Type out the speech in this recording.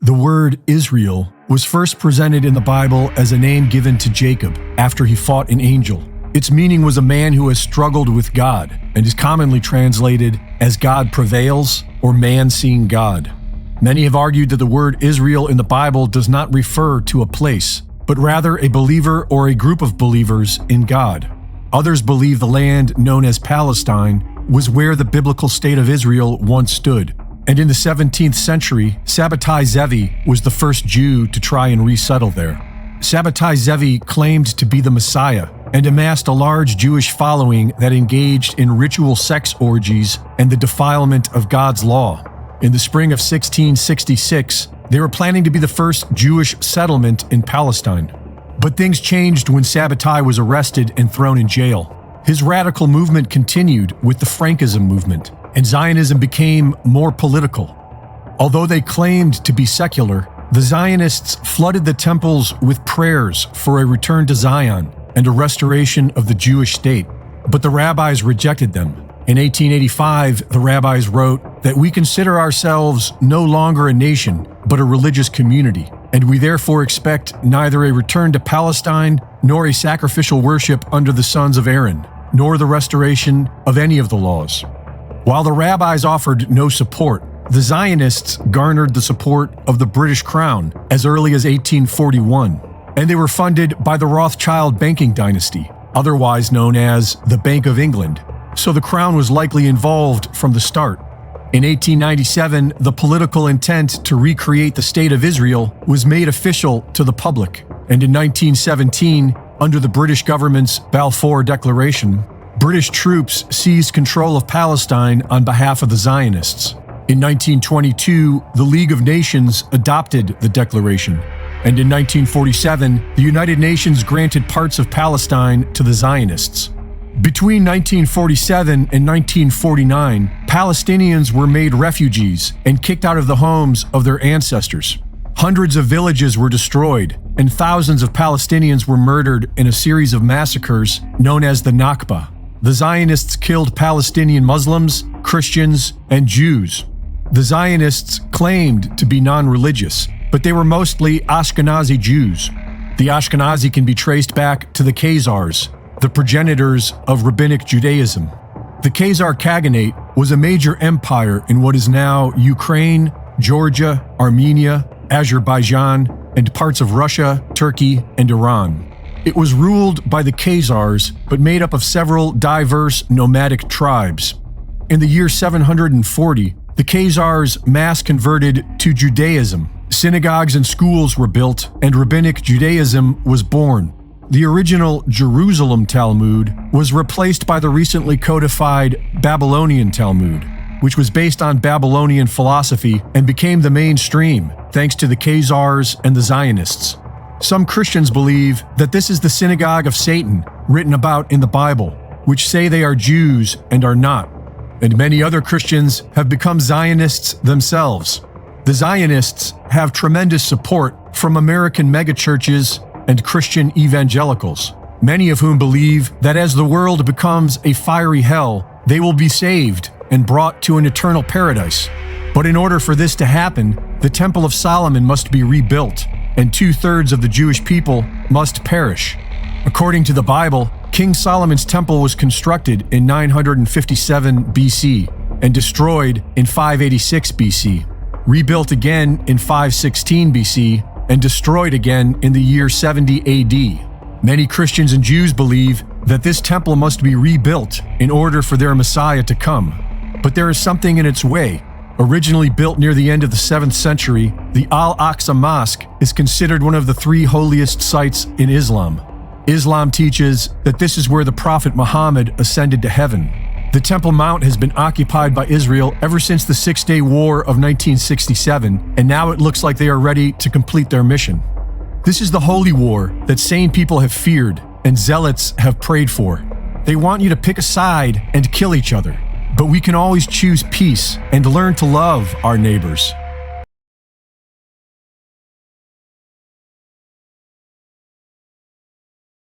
The word Israel was first presented in the Bible as a name given to Jacob after he fought an angel. Its meaning was a man who has struggled with God and is commonly translated as God prevails or man seeing God. Many have argued that the word Israel in the Bible does not refer to a place, but rather a believer or a group of believers in God. Others believe the land known as Palestine was where the biblical state of Israel once stood. And in the 17th century, Sabbatai Zevi was the first Jew to try and resettle there. Sabbatai Zevi claimed to be the Messiah and amassed a large Jewish following that engaged in ritual sex orgies and the defilement of God's law. In the spring of 1666, they were planning to be the first Jewish settlement in Palestine. But things changed when Sabbatai was arrested and thrown in jail. His radical movement continued with the Frankism movement, and Zionism became more political. Although they claimed to be secular, the Zionists flooded the temples with prayers for a return to Zion and a restoration of the Jewish state. But the rabbis rejected them. In 1885, the rabbis wrote that we consider ourselves no longer a nation, but a religious community, and we therefore expect neither a return to Palestine nor a sacrificial worship under the sons of Aaron, nor the restoration of any of the laws. While the rabbis offered no support, the Zionists garnered the support of the British Crown as early as 1841, and they were funded by the Rothschild banking dynasty, otherwise known as the Bank of England, so the Crown was likely involved from the start. In 1897, the political intent to recreate the State of Israel was made official to the public, and in 1917, under the British government's Balfour Declaration, British troops seized control of Palestine on behalf of the Zionists. In 1922, the League of Nations adopted the declaration, and in 1947, the United Nations granted parts of Palestine to the Zionists. Between 1947 and 1949, Palestinians were made refugees and kicked out of the homes of their ancestors. Hundreds of villages were destroyed, and thousands of Palestinians were murdered in a series of massacres known as the Nakba. The Zionists killed Palestinian Muslims, Christians, and Jews. The Zionists claimed to be non-religious, but they were mostly Ashkenazi Jews. The Ashkenazi can be traced back to the Khazars, the progenitors of Rabbinic Judaism. The Khazar Khaganate was a major empire in what is now Ukraine, Georgia, Armenia, Azerbaijan, and parts of Russia, Turkey, and Iran. It was ruled by the Khazars, but made up of several diverse nomadic tribes. In the year 740, the Khazars mass converted to Judaism. Synagogues and schools were built, and Rabbinic Judaism was born. The original Jerusalem Talmud was replaced by the recently codified Babylonian Talmud, which was based on Babylonian philosophy and became the mainstream thanks to the Khazars and the Zionists. Some Christians believe that this is the synagogue of Satan written about in the Bible, which say they are Jews and are not. And many other Christians have become Zionists themselves. The Zionists have tremendous support from American megachurches and Christian evangelicals, many of whom believe that as the world becomes a fiery hell, they will be saved and brought to an eternal paradise. But in order for this to happen, the Temple of Solomon must be rebuilt, and 2/3 of the Jewish people must perish. According to the Bible, King Solomon's temple was constructed in 957 BC and destroyed in 586 BC, rebuilt again in 516 BC, and destroyed again in the year 70 AD. Many Christians and Jews believe that this temple must be rebuilt in order for their Messiah to come. But there is something in its way. Originally built near the end of the 7th century, the Al-Aqsa Mosque is considered one of the 3 holiest sites in Islam. Islam teaches that this is where the Prophet Muhammad ascended to heaven. The Temple Mount has been occupied by Israel ever since the Six-Day War of 1967, and now it looks like they are ready to complete their mission. This is the holy war that sane people have feared and zealots have prayed for. They want you to pick a side and kill each other. But we can always choose peace and learn to love our neighbors.